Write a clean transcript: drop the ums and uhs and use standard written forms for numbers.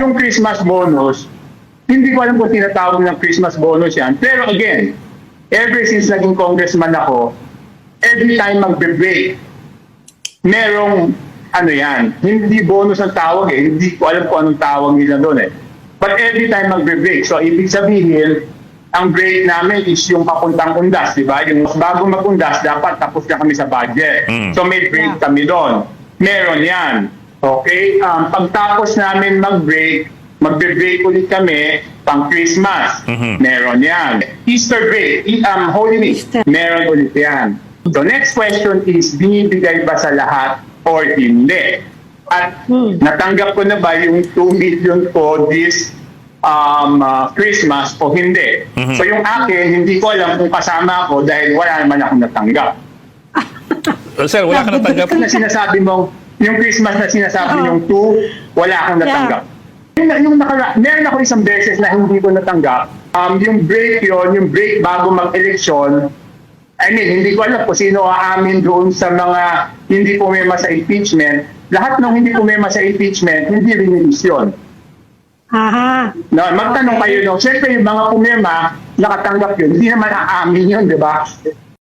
yung Christmas bonus, hindi ko alam kung tinatawag ng Christmas bonus yan. Pero again, ever since naging congressman ako, every time magbe-break, merong ano yan, hindi bonus ang tawag eh. Hindi ko alam kung anong tawag nila doon eh. But every time magbe-break, so ibig sabihin, ang break namin is yung papuntang undas, di ba? Yung bago mag-undas, dapat tapos na kami sa budget. So may break kami doon. Meron yan. Okay? Pagtapos namin mag-break, magbe-break ulit kami pang Christmas. Meron yan. Easter break, Holy Week, meron ulit yan. So next question is, binibigay ba sa lahat or hindi? At natanggap ko na ba yung 2 million ko this Christmas o hindi? So yung akin, hindi ko alam kung kasama ako dahil wala naman akong natanggap. Sir, wala ka natanggap? Na sinasabi mo, yung Christmas na sinasabi yung 2, wala akong natanggap. Meron ako isang beses na hindi ko natanggap. Yung break yon, yung break bago mag-eleksyon, I mean, hindi ko alam kung sino aamin doon sa mga hindi pumema sa impeachment. Lahat ng hindi pumema sa impeachment, hindi release yun. Aha. Magtanong kayo, no? Siyempre yung mga pumema, nakatanggap yun. Hindi naman aamin yun, di ba?